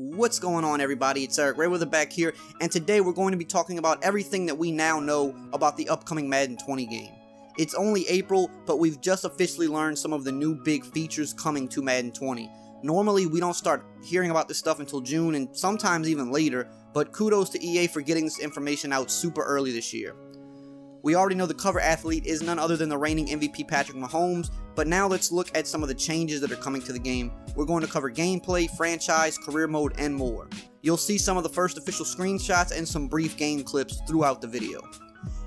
What's going on, everybody? It's EricRayweather back here, and today we're going to be talking about everything that we now know about the upcoming Madden 20 game. It's only April, but we've just officially learned some of the new big features coming to Madden 20. Normally, we don't start hearing about this stuff until June, and sometimes even later, but kudos to EA for getting this information out super early this year. We already know the cover athlete is none other than the reigning MVP Patrick Mahomes, but now let's look at some of the changes that are coming to the game. We're going to cover gameplay, franchise, career mode, and more. You'll see some of the first official screenshots and some brief game clips throughout the video.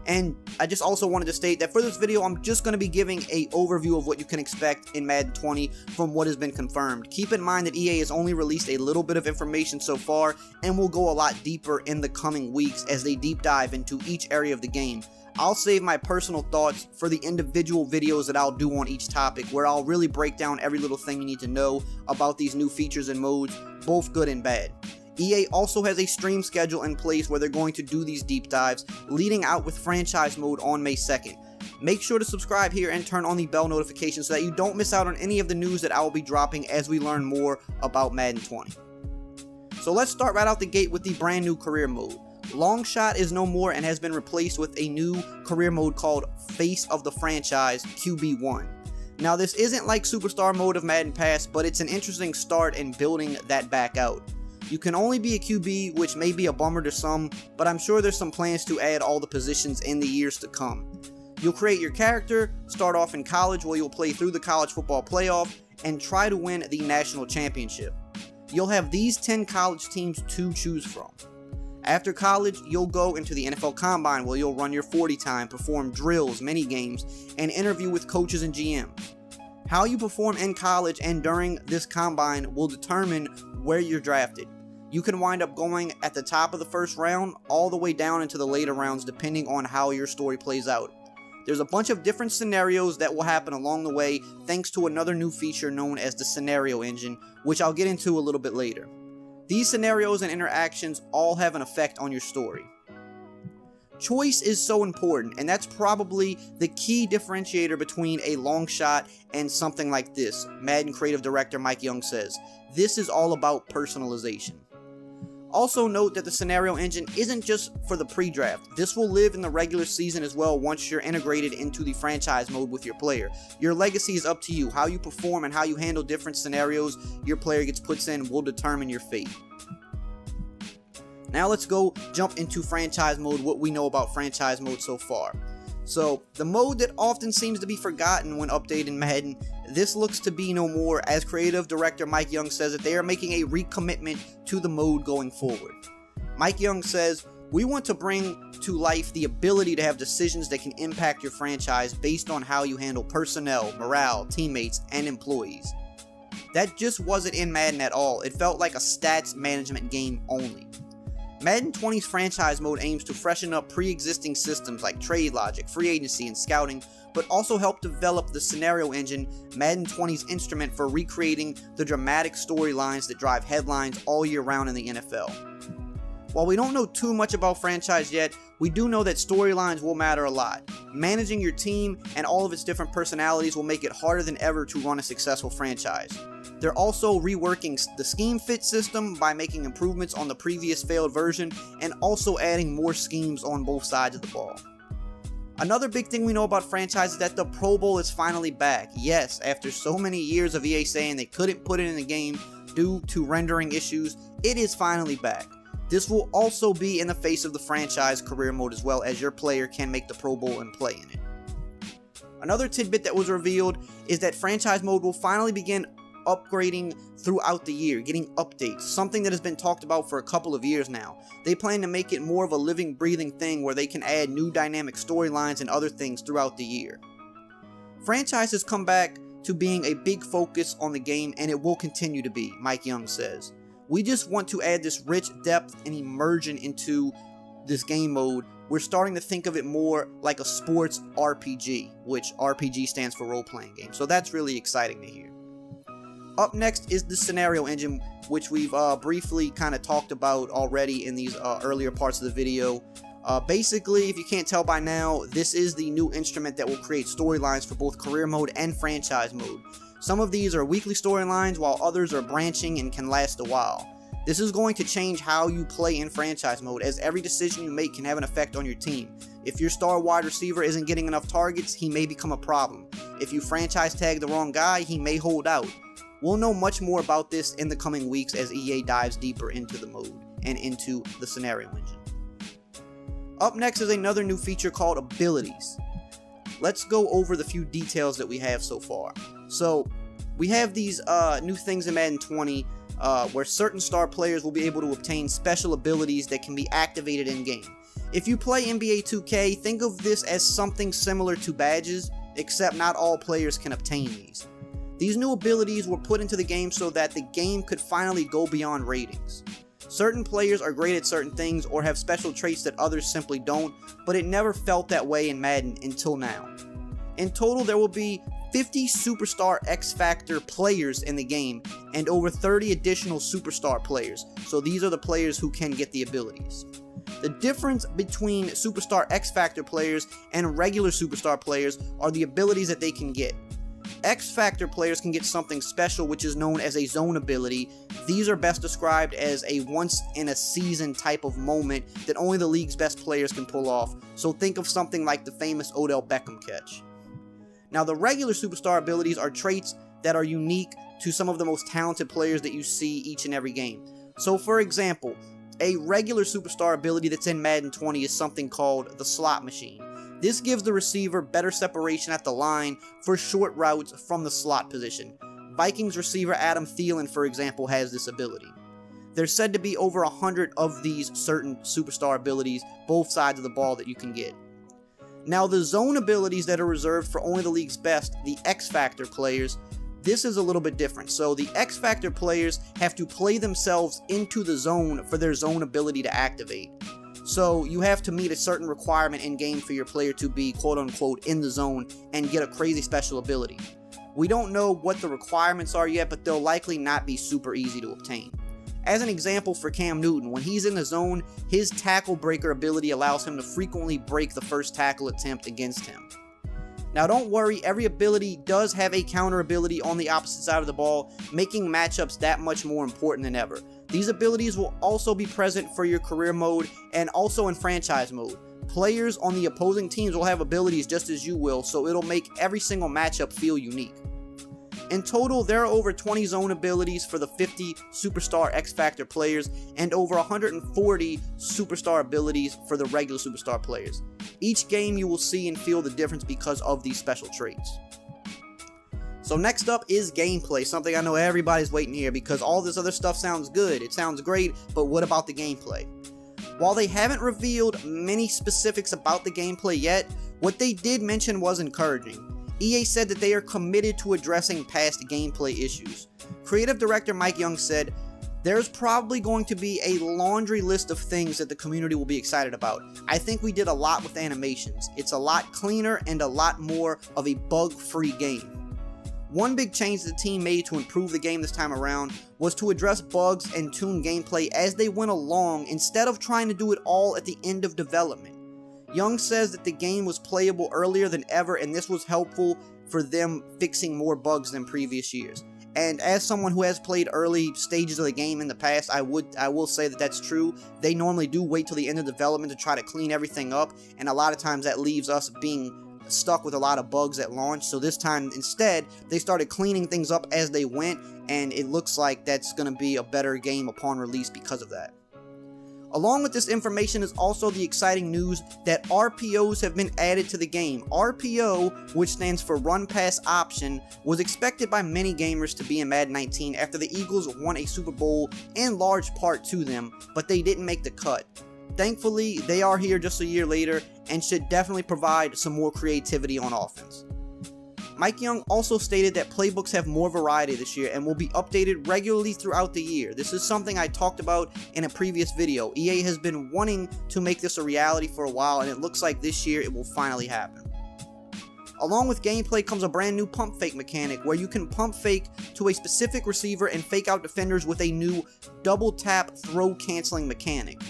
And I just also wanted to state that for this video, I'm just going to be giving an overview of what you can expect in Madden 20 from what has been confirmed. Keep in mind that EA has only released a little bit of information so far, and will go a lot deeper in the coming weeks as they deep dive into each area of the game. I'll save my personal thoughts for the individual videos that I'll do on each topic, where I'll really break down every little thing you need to know about these new features and modes, both good and bad. EA also has a stream schedule in place where they're going to do these deep dives, leading out with franchise mode on May 2nd. Make sure to subscribe here and turn on the bell notification so that you don't miss out on any of the news that I will be dropping as we learn more about Madden 20. So let's start right out the gate with the brand new career mode. Long Shot is no more and has been replaced with a new career mode called Face of the Franchise QB1. Now, this isn't like Superstar mode of Madden Pass, but it's an interesting start in building that back out. You can only be a QB, which may be a bummer to some, but I'm sure there's some plans to add all the positions in the years to come. You'll create your character, start off in college where you'll play through the college football playoff, and try to win the national championship. You'll have these 10 college teams to choose from. After college, you'll go into the NFL Combine where you'll run your 40 time, perform drills, mini games, and interview with coaches and GMs. How you perform in college and during this combine will determine where you're drafted. You can wind up going at the top of the first round all the way down into the later rounds depending on how your story plays out. There's a bunch of different scenarios that will happen along the way thanks to another new feature known as the Scenario Engine, which I'll get into a little bit later. These scenarios and interactions all have an effect on your story. Choice is so important, and that's probably the key differentiator between a long shot and something like this. Madden creative director Mike Young says, "This is all about personalization." Also note that the Scenario Engine isn't just for the pre-draft. This will live in the regular season as well once you're integrated into the franchise mode with your player. Your legacy is up to you. How you perform and how you handle different scenarios your player gets put in will determine your fate. Now let's go jump into franchise mode, what we know about franchise mode so far. So, the mode that often seems to be forgotten when updating Madden, this looks to be no more, as creative director Mike Young says that they are making a recommitment to the mode going forward. Mike Young says, "We want to bring to life the ability to have decisions that can impact your franchise based on how you handle personnel, morale, teammates, and employees." That just wasn't in Madden at all. It felt like a stats management game only. Madden 20's franchise mode aims to freshen up pre-existing systems like trade logic, free agency, and scouting, but also help develop the Scenario Engine, Madden 20's instrument for recreating the dramatic storylines that drive headlines all year round in the NFL. While we don't know too much about franchise yet, we do know that storylines will matter a lot. Managing your team and all of its different personalities will make it harder than ever to run a successful franchise. They're also reworking the scheme fit system by making improvements on the previous failed version and also adding more schemes on both sides of the ball. Another big thing we know about franchise is that the Pro Bowl is finally back. Yes, after so many years of EA saying they couldn't put it in the game due to rendering issues, it is finally back. This will also be in the face of the franchise career mode as well, as your player can make the Pro Bowl and play in it. Another tidbit that was revealed is that franchise mode will finally begin upgrading throughout the year, getting updates, something that has been talked about for a couple of years now. They plan to make it more of a living, breathing thing where they can add new dynamic storylines and other things throughout the year. Franchise has come back to being a big focus on the game, and it will continue to be, Mike Young says. "We just want to add this rich depth and immersion into this game mode. We're starting to think of it more like a sports RPG, which RPG stands for role-playing game. So that's really exciting to hear." Up next is the Scenario Engine, which we've briefly kind of talked about already in these earlier parts of the video. Basically, if you can't tell by now, this is the new instrument that will create storylines for both career mode and franchise mode. Some of these are weekly storylines, while others are branching and can last a while. This is going to change how you play in franchise mode, as every decision you make can have an effect on your team. If your star wide receiver isn't getting enough targets, he may become a problem. If you franchise tag the wrong guy, he may hold out. We'll know much more about this in the coming weeks as EA dives deeper into the mode and into the scenario engine. Up next is another new feature called Abilities. Let's go over the few details that we have so far. So, we have these new things in Madden 20 where certain star players will be able to obtain special abilities that can be activated in-game. If you play NBA 2K, think of this as something similar to badges, except not all players can obtain these. These new abilities were put into the game so that the game could finally go beyond ratings. Certain players are great at certain things or have special traits that others simply don't, but it never felt that way in Madden until now. In total, there will be 50 Superstar X Factor players in the game and over 30 additional Superstar players, so these are the players who can get the abilities. The difference between Superstar X Factor players and regular Superstar players are the abilities that they can get. X Factor players can get something special which is known as a zone ability. These are best described as a once-in-a-season type of moment that only the league's best players can pull off, so think of something like the famous Odell Beckham catch. Now, the regular Superstar abilities are traits that are unique to some of the most talented players that you see each and every game. So, for example, a regular Superstar ability that's in Madden 20 is something called the Slot Machine. This gives the receiver better separation at the line for short routes from the slot position. Vikings receiver Adam Thielen, for example, has this ability. There's said to be over 100 of these certain Superstar abilities, both sides of the ball, that you can get. Now, the zone abilities that are reserved for only the league's best, the X Factor players, this is a little bit different. So the X Factor players have to play themselves into the zone for their zone ability to activate. So you have to meet a certain requirement in game for your player to be quote unquote in the zone and get a crazy special ability. We don't know what the requirements are yet, but they'll likely not be super easy to obtain. As an example for Cam Newton, when he's in the zone, his tackle breaker ability allows him to frequently break the first tackle attempt against him. Now don't worry, every ability does have a counter ability on the opposite side of the ball, making matchups that much more important than ever. These abilities will also be present for your career mode and also in franchise mode. Players on the opposing teams will have abilities just as you will, so it'll make every single matchup feel unique. In total, there are over 20 zone abilities for the 50 Superstar X Factor players and over 140 Superstar abilities for the regular Superstar players. Each game you will see and feel the difference because of these special traits. So next up is gameplay, something I know everybody's waiting here because all this other stuff sounds good, it sounds great, but what about the gameplay? While they haven't revealed many specifics about the gameplay yet, what they did mention was encouraging. EA said that they are committed to addressing past gameplay issues. Creative Director Mike Young said, "There's probably going to be a laundry list of things that the community will be excited about. I think we did a lot with animations. It's a lot cleaner and a lot more of a bug-free game." One big change the team made to improve the game this time around was to address bugs and tune gameplay as they went along instead of trying to do it all at the end of development. Young says that the game was playable earlier than ever and this was helpful for them fixing more bugs than previous years. And as someone who has played early stages of the game in the past, I will say that that's true. They normally do wait till the end of development to try to clean everything up, and a lot of times that leaves us being stuck with a lot of bugs at launch. So this time instead they started cleaning things up as they went, and it looks like that's going to be a better game upon release because of that. Along with this information is also the exciting news that RPOs have been added to the game. RPO, which stands for Run Pass Option, was expected by many gamers to be in Madden 19 after the Eagles won a Super Bowl in large part to them, but they didn't make the cut. Thankfully, they are here just a year later and should definitely provide some more creativity on offense. Mike Young also stated that playbooks have more variety this year and will be updated regularly throughout the year. This is something I talked about in a previous video. EA has been wanting to make this a reality for a while, and it looks like this year it will finally happen. Along with gameplay comes a brand new pump fake mechanic where you can pump fake to a specific receiver and fake out defenders with a new double tap throw canceling mechanic.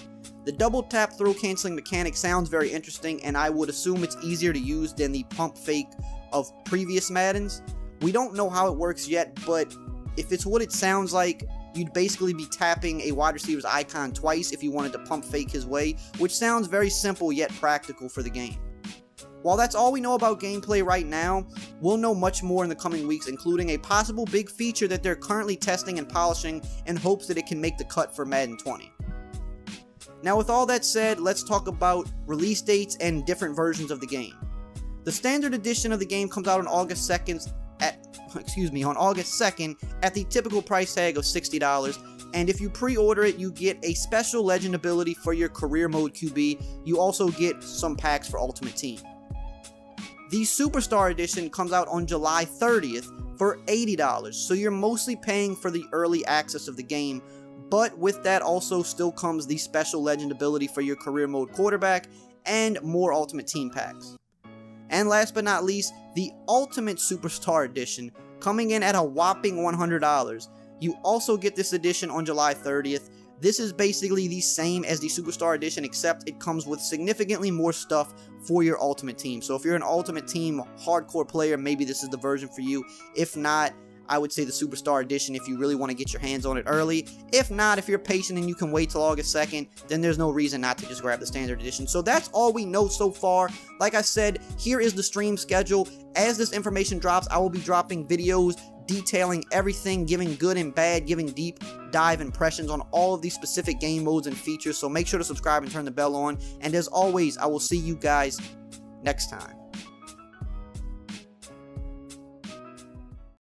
The double tap throw canceling mechanic sounds very interesting, and I would assume it's easier to use than the pump fake of previous Maddens. We don't know how it works yet, but if it's what it sounds like, you'd basically be tapping a wide receiver's icon twice if you wanted to pump fake his way, which sounds very simple yet practical for the game. While that's all we know about gameplay right now, we'll know much more in the coming weeks, including a possible big feature that they're currently testing and polishing in hopes that it can make the cut for Madden 20. Now with all that said, let's talk about release dates and different versions of the game. The standard edition of the game comes out on August 2nd at the typical price tag of $60, and if you pre-order it, you get a special legend ability for your career mode QB. You also get some packs for Ultimate Team. The Superstar Edition comes out on July 30th for $80, so you're mostly paying for the early access of the game, but with that also still comes the special legend ability for your career mode quarterback and more Ultimate Team packs. And last but not least, the Ultimate Superstar Edition, coming in at a whopping $100. You also get this edition on July 30th. This is basically the same as the Superstar Edition, except it comes with significantly more stuff for your Ultimate Team. So if you're an Ultimate Team hardcore player, maybe this is the version for you. If not, I would say the Superstar Edition if you really want to get your hands on it early. If not, if you're patient and you can wait till August 2nd, then there's no reason not to just grab the Standard Edition. So that's all we know so far. Like I said, here is the stream schedule. As this information drops, I will be dropping videos detailing everything, giving good and bad, giving deep dive impressions on all of these specific game modes and features. So make sure to subscribe and turn the bell on. And as always, I will see you guys next time.